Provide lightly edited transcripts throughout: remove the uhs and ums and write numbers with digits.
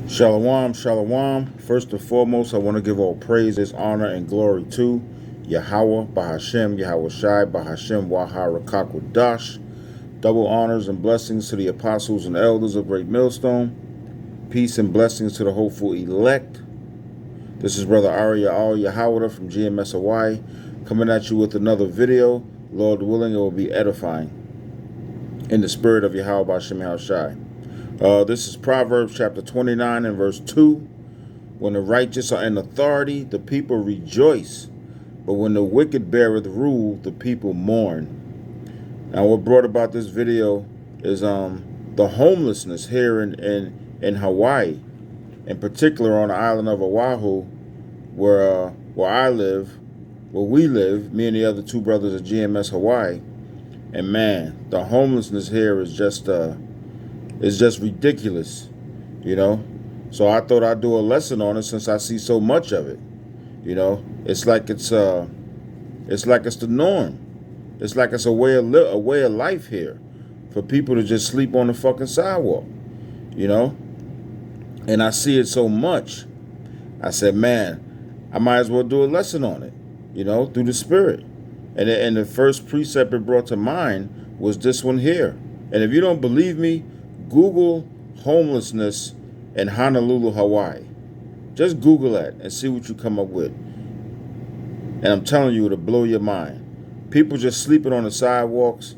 Shalom, shalom. First and foremost, I want to give all praises, honor, and glory to Yahweh, Bahashem, Yahweh Shai, Bahashem, Waha, Rakakwadash. Double honors and blessings to the apostles and elders of Great Millstone. Peace and blessings to the hopeful elect. This is Brother Arya Al Yahweh from GMS Hawaii, coming at you with another video. Lord willing, it will be edifying in the spirit of Yahweh, Bahashem, Yahweh Shai. This is Proverbs chapter 29 and verse 2. When the righteous are in authority, the people rejoice. But when the wicked beareth rule, the people mourn. Now what brought about this video is the homelessness here in Hawaii. In particular on the island of Oahu, where I live, where we live, me and the other two brothers at GMS Hawaii. And man, the homelessness here is just ridiculous, you know. So I thought I'd do a lesson on it since I see so much of it. You know, it's like it's the norm. It's like it's a way of life here for people to just sleep on the fucking sidewalk, you know. And I see it so much. I said, man, I might as well do a lesson on it, you know, through the spirit. And the first precept it brought to mind was this one here. And if you don't believe me, Google homelessness in Honolulu, Hawaii. Just Google that and see what you come up with. And I'm telling you, it'll blow your mind. People just sleeping on the sidewalks,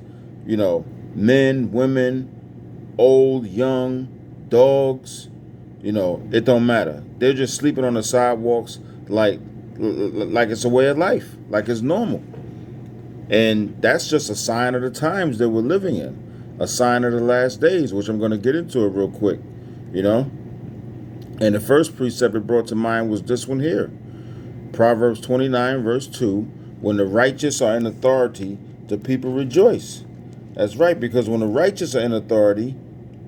you know, men, women, old, young, dogs, you know, it don't matter. They're just sleeping on the sidewalks like it's a way of life, like it's normal. And that's just a sign of the times that we're living in. A sign of the last days, which I'm going to get into it real quick, you know. And the first precept it brought to mind was this one here. Proverbs 29 verse 2, when the righteous are in authority, the people rejoice. That's right, because when the righteous are in authority,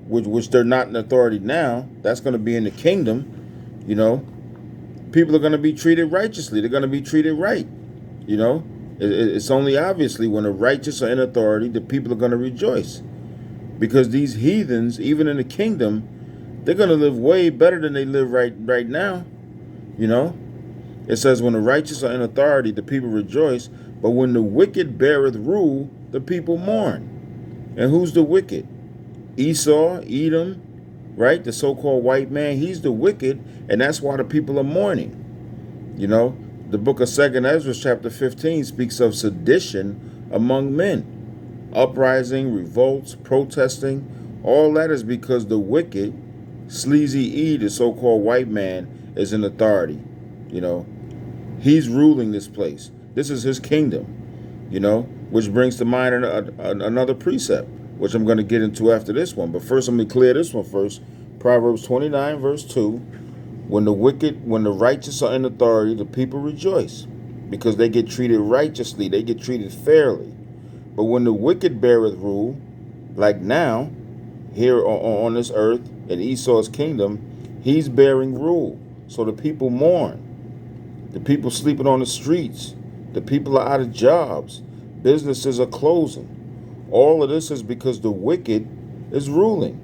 which they're not in authority now, that's going to be in the kingdom, you know. People are going to be treated righteously. They're going to be treated right, you know. It's only obviously when the righteous are in authority, the people are going to rejoice. Because these heathens, even in the kingdom, they're going to live way better than they live right now. You know, it says when the righteous are in authority, the people rejoice. But when the wicked beareth rule, the people mourn. And who's the wicked? Esau, Edom, right? The so-called white man, he's the wicked. And that's why the people are mourning. You know, the book of 2nd Ezra chapter 15 speaks of sedition among men. Uprising, revolts, protesting, all that is because the wicked, sleazy E, the so-called white man, is in authority. You know, he's ruling this place. This is his kingdom, you know, which brings to mind another precept, which I'm going to get into after this one. But first, let me clear this one first. Proverbs 29 verse 2, when the righteous are in authority, the people rejoice because they get treated righteously. They get treated fairly. But when the wicked beareth rule, like now, here on this earth, in Esau's kingdom, he's bearing rule. So the people mourn. The people sleeping on the streets. The people are out of jobs. Businesses are closing. All of this is because the wicked is ruling.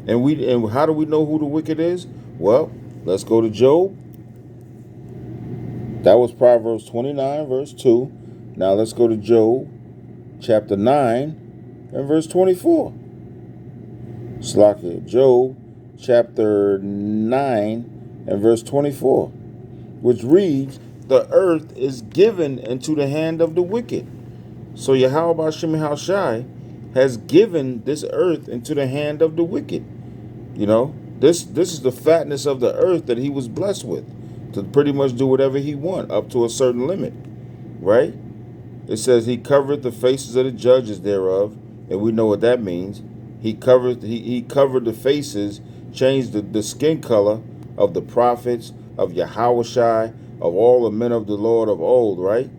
And how do we know who the wicked is? Well, let's go to Job. That was Proverbs 29, verse 2. Now let's go to Job. Chapter 9 and verse 24. Slakia, Job chapter 9 and verse 24, which reads, the earth is given into the hand of the wicked. So Yahweh Bashem Shai has given this earth into the hand of the wicked. You know, this is the fatness of the earth that he was blessed with, to pretty much do whatever he want up to a certain limit, right? It says he covered the faces of the judges thereof, and we know what that means. He covered the faces, changed the skin color of the prophets, of Yahushai, of all the men of the Lord of old, right?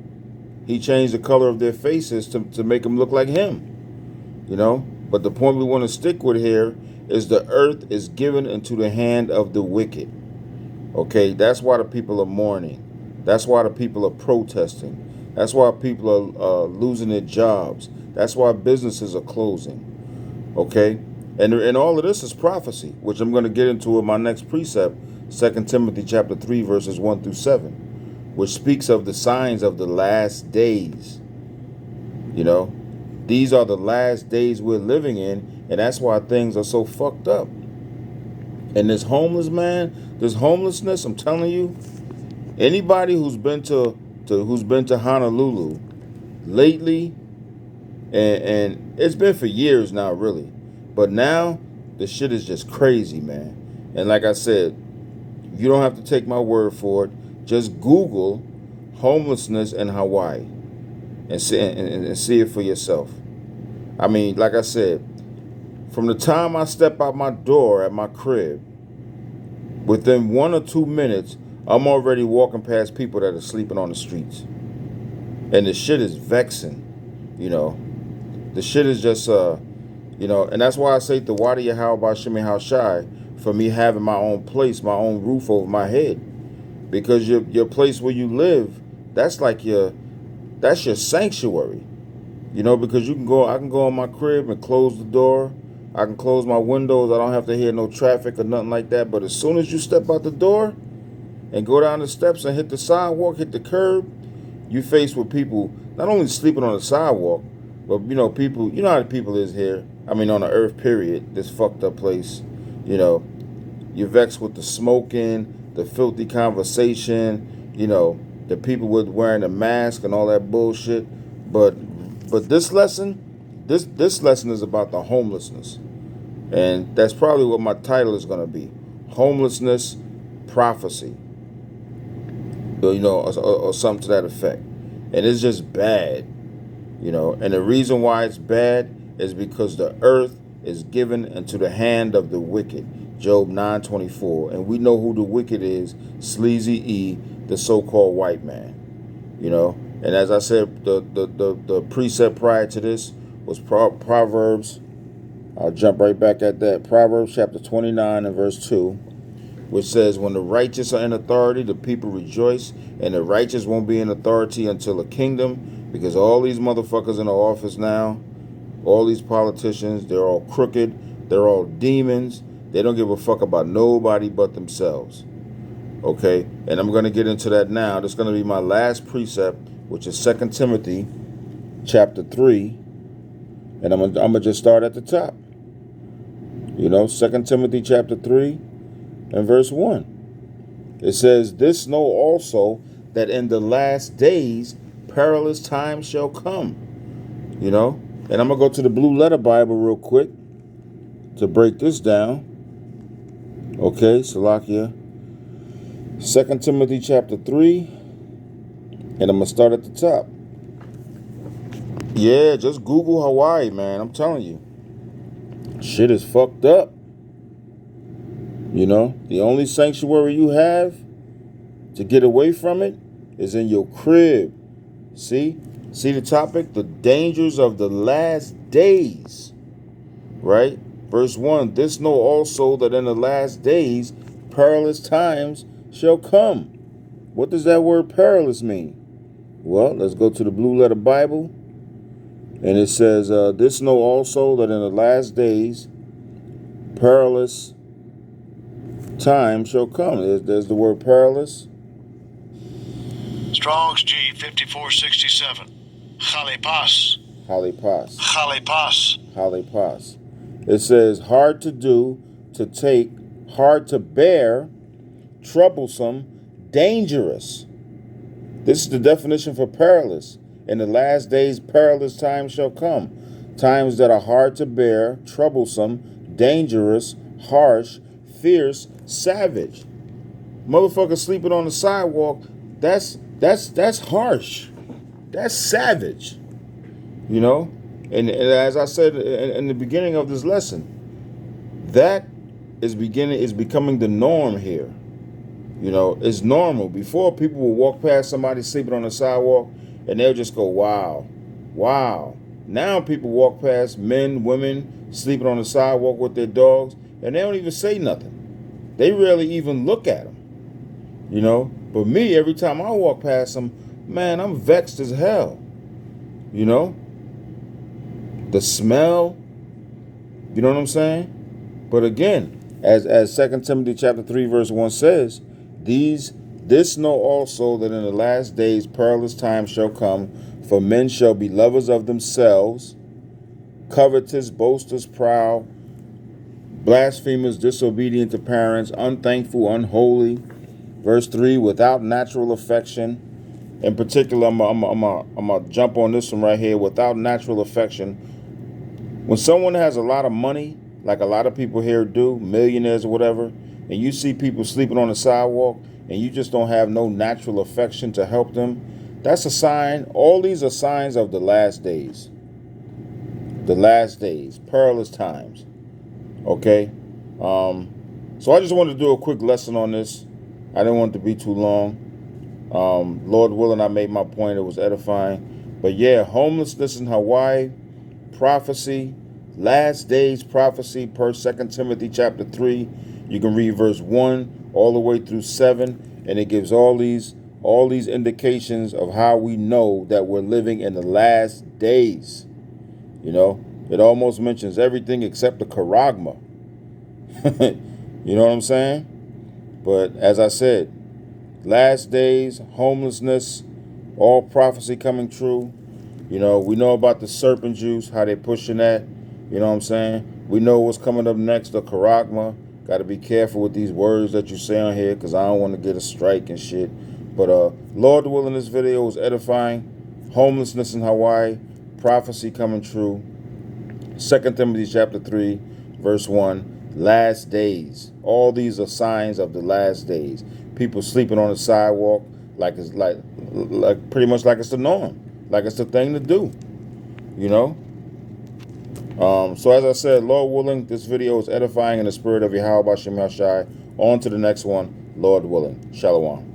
He changed the color of their faces to make them look like him, you know? But the point we want to stick with here is the earth is given into the hand of the wicked. Okay, that's why the people are mourning. That's why the people are protesting. That's why people are losing their jobs. That's why businesses are closing. Okay? And all of this is prophecy, which I'm going to get into in my next precept, 2 Timothy chapter 3, verses 1 through 7, which speaks of the signs of the last days. You know, these are the last days we're living in, and that's why things are so fucked up. And this homelessness, I'm telling you, anybody who's been to Honolulu lately, and it's been for years now, really, but now the shit is just crazy, man. And like I said, you don't have to take my word for it. Just Google homelessness in Hawaii and see it for yourself. I mean, like I said, from the time I step out my door at my crib, within 1 or 2 minutes, I'm already walking past people that are sleeping on the streets. And the shit is vexing, you know. The shit is just, and that's why I say the wadi how about shimmy how shy for me having my own place, my own roof over my head. Because your place where you live, that's your sanctuary. You know, because I can go in my crib and close the door. I can close my windows. I don't have to hear no traffic or nothing like that. But as soon as you step out the door and go down the steps and hit the sidewalk, hit the curb, you faced with people not only sleeping on the sidewalk, but people, you know how the people is here. I mean, on the earth, period. This fucked up place. You know, you're vexed with the smoking, the filthy conversation. You know, the people with wearing a mask and all that bullshit. But this lesson, this lesson is about the homelessness, and that's probably what my title is going to be: homelessness prophecy. Or something to that effect. And it's just bad. And the reason why it's bad is because the earth is given into the hand of the wicked. Job 9:24. And we know who the wicked is, Sleazy E, the so-called white man. And as I said, the precept prior to this was Proverbs. I'll jump right back at that. Proverbs chapter 29 and verse 2, which says, when the righteous are in authority, the people rejoice, and the righteous won't be in authority until a kingdom, because all these motherfuckers in the office now, all these politicians, they're all crooked, they're all demons, they don't give a fuck about nobody but themselves. Okay, and I'm going to get into that now. This is going to be my last precept, which is 2 Timothy chapter 3, and I'm going to just start at the top. 2 Timothy chapter 3 and verse 1. It says, this know also that in the last days perilous times shall come. And I'm going to go to the Blue Letter Bible real quick to break this down. Okay, Salakia. 2 Timothy chapter 3, and I'm going to start at the top. Yeah, just Google Hawaii, man. I'm telling you. Shit is fucked up. The only sanctuary you have to get away from it is in your crib. See the topic? The dangers of the last days. Right? Verse 1, this know also that in the last days perilous times shall come. What does that word perilous mean? Well, let's go to the Blue Letter Bible. And it says, this know also that in the last days perilous time shall come. There's the word perilous. Strong's G 5467. Chalipas. Halipas. Chalipas. Halipas. It says hard to do, to take, hard to bear, troublesome, dangerous. This is the definition for perilous. In the last days, perilous times shall come. Times that are hard to bear, troublesome, dangerous, harsh, fierce, savage. Motherfucker sleeping on the sidewalk, that's harsh. That's savage. And as I said in the beginning of this lesson, that is becoming the norm here. It's normal. Before, people would walk past somebody sleeping on the sidewalk and they'll just go, wow, wow. Now people walk past men, women sleeping on the sidewalk with their dogs and they don't even say nothing. They rarely even look at them. But me, every time I walk past them, man, I'm vexed as hell. The smell, You know what I'm saying? But again, as 2 Timothy chapter 3 verse 1 says, this know also that in the last days perilous times shall come, for men shall be lovers of themselves, covetous, boasters, proud, blasphemers, disobedient to parents, unthankful, unholy. Verse 3, without natural affection. In particular, I'm gonna jump on this one right here. Without natural affection. When someone has a lot of money, like a lot of people here do, millionaires or whatever, and you see people sleeping on the sidewalk and you just don't have no natural affection to help them, that's a sign. All these are signs of the last days. The last days, perilous times. Okay? So I just wanted to do a quick lesson on this. I didn't want it to be too long. Lord willing, I made my point. It was edifying. But yeah, homelessness in Hawaii, prophecy, last days prophecy per 2 Timothy chapter 3. You can read verse 1 all the way through 7, and it gives all these indications of how we know that we're living in the last days. You know, it almost mentions everything except the charagma. You know what I'm saying? But as I said, last days, homelessness, all prophecy coming true. You know, we know about the serpent juice, how they pushing that. You know what I'm saying? We know what's coming up next, the charagma. Got to be careful with these words that you say on here, because I don't want to get a strike and shit. But Lord willing, this video was edifying. Homelessness in Hawaii, prophecy coming true. 2 Timothy chapter 3, verse 1, last days. All these are signs of the last days. People sleeping on the sidewalk like it's like pretty much like it's the norm, like it's the thing to do, you know. So as I said, Lord willing, this video is edifying in the spirit of Yahweh Bashem Yashai. On to the next one, Lord willing. Shalom.